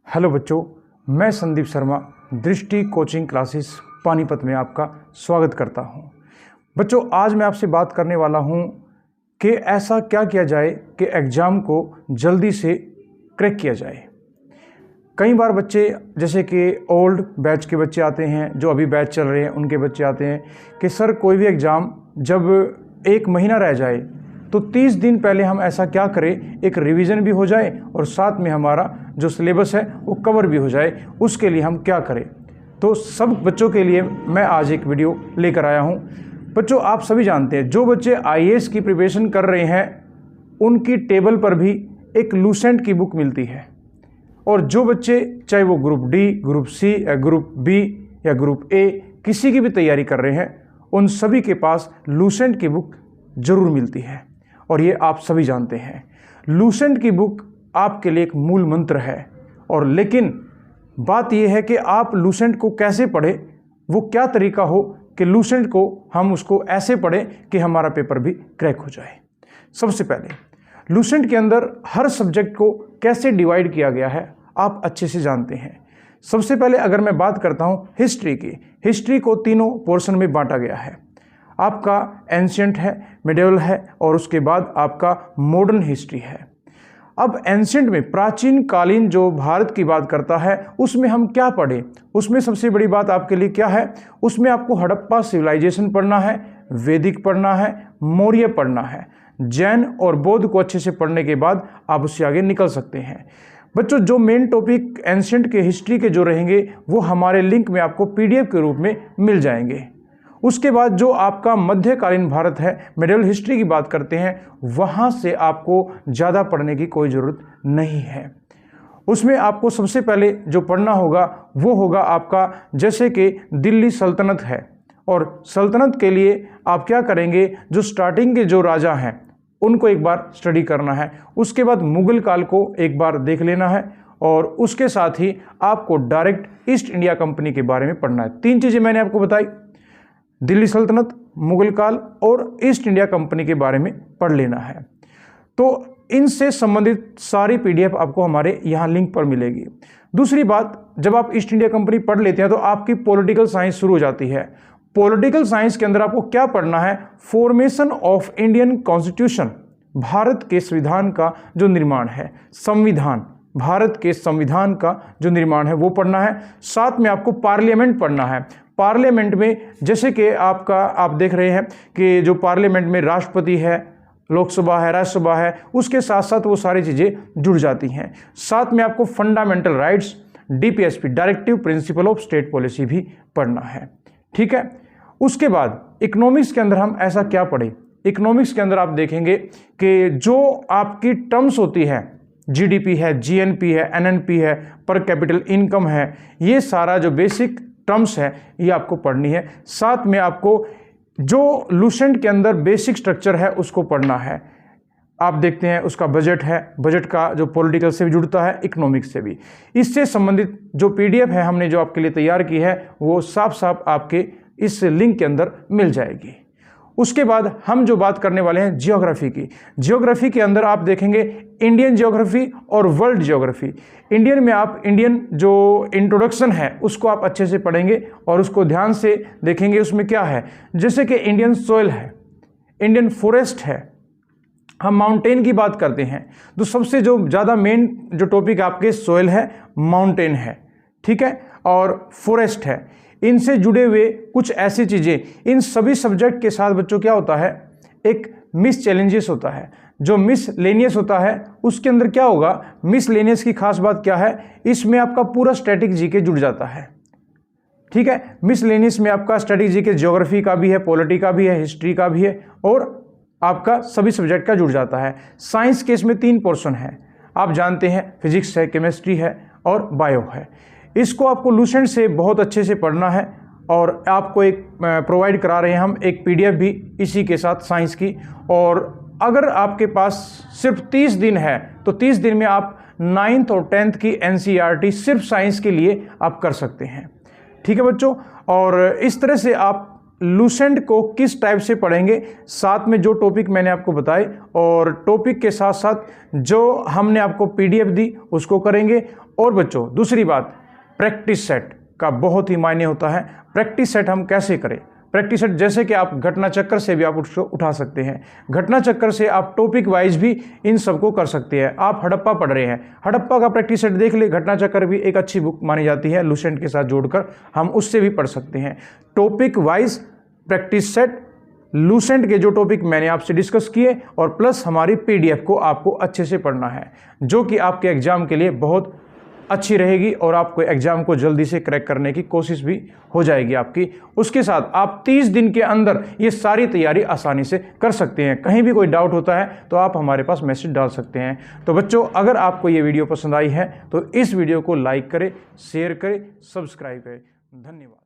Hello बच्चों, मैं संदीप शर्मा दृष्टि कोचिंग क्लासेस पानीपत में आपका स्वागत करता हूं। बच्चों, आज मैं आपसे बात करने वाला हूं कि ऐसा क्या किया जाए कि एग्ज़ाम को जल्दी से क्रैक किया जाए। कई बार बच्चे, जैसे कि ओल्ड बैच के बच्चे आते हैं, जो अभी बैच चल रहे हैं उनके बच्चे आते हैं कि सर कोई भी एग्ज़ाम जब 1 महीना रह जाए तो 30 दिन पहले हम ऐसा क्या करें, एक रिवीजन भी हो जाए और साथ में हमारा जो सिलेबस है वो कवर भी हो जाए, उसके लिए हम क्या करें। तो सब बच्चों के लिए मैं आज एक वीडियो लेकर आया हूं। बच्चों, आप सभी जानते हैं जो बच्चे IAS की प्रिपरेशन कर रहे हैं उनकी टेबल पर भी एक लूसेंट की बुक मिलती है, और जो बच्चे चाहे वो ग्रुप डी, ग्रुप सी या ग्रुप बी या ग्रुप ए किसी की भी तैयारी कर रहे हैं, उन सभी के पास लूसेंट की बुक जरूर मिलती है। और ये आप सभी जानते हैं, लूसेंट की बुक आपके लिए एक मूल मंत्र है। और लेकिन बात यह है कि आप लूसेंट को कैसे पढ़ें, वो क्या तरीका हो कि लूसेंट को हम उसको ऐसे पढ़ें कि हमारा पेपर भी क्रैक हो जाए। सबसे पहले लूसेंट के अंदर हर सब्जेक्ट को कैसे डिवाइड किया गया है आप अच्छे से जानते हैं। सबसे पहले अगर मैं बात करता हूँ हिस्ट्री की, हिस्ट्री को 3 पोर्शन में बांटा गया है। आपका एंशिएंट है, मिडिवल है और उसके बाद आपका मॉडर्न हिस्ट्री है। अब एंशिएंट में प्राचीन कालीन जो भारत की बात करता है उसमें हम क्या पढ़ें, उसमें सबसे बड़ी बात आपके लिए क्या है, उसमें आपको हड़प्पा सिविलाइजेशन पढ़ना है, वैदिक पढ़ना है, मौर्य पढ़ना है। जैन और बौद्ध को अच्छे से पढ़ने के बाद आप उससे आगे निकल सकते हैं। बच्चों, जो मेन टॉपिक एंशिएंट के हिस्ट्री के जो रहेंगे वो हमारे लिंक में आपको PDF के रूप में मिल जाएंगे। उसके बाद जो आपका मध्यकालीन भारत है, मिडिवल हिस्ट्री की बात करते हैं, वहाँ से आपको ज़्यादा पढ़ने की कोई ज़रूरत नहीं है। उसमें आपको सबसे पहले जो पढ़ना होगा वो होगा आपका, जैसे कि दिल्ली सल्तनत है, और सल्तनत के लिए आप क्या करेंगे, जो स्टार्टिंग के जो राजा हैं उनको एक बार स्टडी करना है। उसके बाद मुगल काल को एक बार देख लेना है, और उसके साथ ही आपको डायरेक्ट ईस्ट इंडिया कंपनी के बारे में पढ़ना है। 3 चीज़ें मैंने आपको बताई, दिल्ली सल्तनत, मुगल काल और ईस्ट इंडिया कंपनी के बारे में पढ़ लेना है। तो इनसे संबंधित सारी PDF आपको हमारे यहाँ लिंक पर मिलेगी। दूसरी बात, जब आप ईस्ट इंडिया कंपनी पढ़ लेते हैं तो आपकी पॉलिटिकल साइंस शुरू हो जाती है। पॉलिटिकल साइंस के अंदर आपको क्या पढ़ना है, formation of Indian constitution, Bharat के संविधान का जो निर्माण है, संविधान, भारत के संविधान का जो निर्माण है वो पढ़ना है। साथ में आपको पार्लियामेंट पढ़ना है। पार्लियामेंट में जैसे कि आप देख रहे हैं कि जो पार्लियामेंट में राष्ट्रपति है, लोकसभा है, राज्यसभा है, उसके साथ साथ वो सारी चीज़ें जुड़ जाती हैं। साथ में आपको fundamental rights, DPSP, directive principle of state policy भी पढ़ना है। ठीक है। उसके बाद इकोनॉमिक्स के अंदर हम ऐसा क्या पढ़ें, इकोनॉमिक्स के अंदर आप देखेंगे कि जो आपकी टर्म्स होती है, GDP है, GNP है, NNP है, पर कैपिटल इनकम है, ये सारा जो बेसिक टर्म्स है ये आपको पढ़नी है। साथ में आपको जो लूसेंट के अंदर बेसिक स्ट्रक्चर है उसको पढ़ना है। आप देखते हैं उसका बजट है, बजट का जो पॉलिटिकल से भी जुड़ता है, इकोनॉमिक्स से भी। इससे संबंधित जो PDF है हमने जो आपके लिए तैयार की है वो साफ साफ आपके इस लिंक के अंदर मिल जाएगी। उसके बाद हम जो बात करने वाले हैं जियोग्राफी की, जियोग्राफी के अंदर आप देखेंगे इंडियन जियोग्राफी और वर्ल्ड जियोग्राफी। इंडियन में आप इंडियन जो इंट्रोडक्शन है उसको आप अच्छे से पढ़ेंगे और उसको ध्यान से देखेंगे। उसमें क्या है, जैसे कि इंडियन सोइल है, इंडियन फॉरेस्ट है, हम माउंटेन की बात करते हैं तो सबसे जो ज़्यादा मेन जो टॉपिक आपके सोइल है, माउंटेन है, ठीक है, और फॉरेस्ट है। इनसे जुड़े हुए कुछ ऐसी चीज़ें, इन सभी सब्जेक्ट के साथ बच्चों क्या होता है, एक मिस चैलेंजेस होता है। जो मिसलेनियस होता है उसके अंदर क्या होगा, मिसलेनियस की खास बात क्या है, इसमें आपका पूरा स्टैटिक GK जुड़ जाता है। ठीक है, मिसलेनियस में आपका स्टैटिक GK ज्योग्राफी का भी है, पॉलिटी का भी है, हिस्ट्री का भी है, और आपका सभी सब्जेक्ट का जुड़ जाता है। साइंस के इसमें 3 पोर्शन है, आप जानते हैं, फिजिक्स है, केमिस्ट्री है और बायो है। इसको आपको लूसेंट से बहुत अच्छे से पढ़ना है, और आपको एक प्रोवाइड करा रहे हैं हम एक PDF भी इसी के साथ साइंस की। और अगर आपके पास सिर्फ 30 दिन है तो 30 दिन में आप 9th और 10th की NCERT सिर्फ साइंस के लिए आप कर सकते हैं। ठीक है बच्चों, और इस तरह से आप लूसेंट को किस टाइप से पढ़ेंगे, साथ में जो टॉपिक मैंने आपको बताए और टॉपिक के साथ साथ जो हमने आपको PDF दी उसको करेंगे, और बच्चों दूसरी बात, प्रैक्टिस सेट का बहुत ही मायने होता है। प्रैक्टिस सेट हम कैसे करें? प्रैक्टिस सेट जैसे कि आप घटना चक्कर से भी आप उसको उठा सकते हैं, घटना चक्कर से आप टॉपिक वाइज भी इन सबको कर सकते हैं। आप हड़प्पा पढ़ रहे हैं, हड़प्पा का प्रैक्टिस सेट देख ले, घटना चक्कर भी एक अच्छी बुक मानी जाती है, लूसेंट के साथ जोड़कर हम उससे भी पढ़ सकते हैं। Topic wise practice set, Lucent के जो टॉपिक मैंने आपसे डिस्कस किए और प्लस हमारी PDF को आपको अच्छे से पढ़ना है, जो कि आपके एग्जाम के लिए बहुत अच्छी रहेगी और आपको एग्जाम को जल्दी से क्रैक करने की कोशिश भी हो जाएगी आपकी। उसके साथ आप 30 दिन के अंदर ये सारी तैयारी आसानी से कर सकते हैं। कहीं भी कोई डाउट होता है तो आप हमारे पास मैसेज डाल सकते हैं। तो बच्चों, अगर आपको ये वीडियो पसंद आई है तो इस वीडियो को लाइक करें, शेयर करें, सब्सक्राइब करें। धन्यवाद।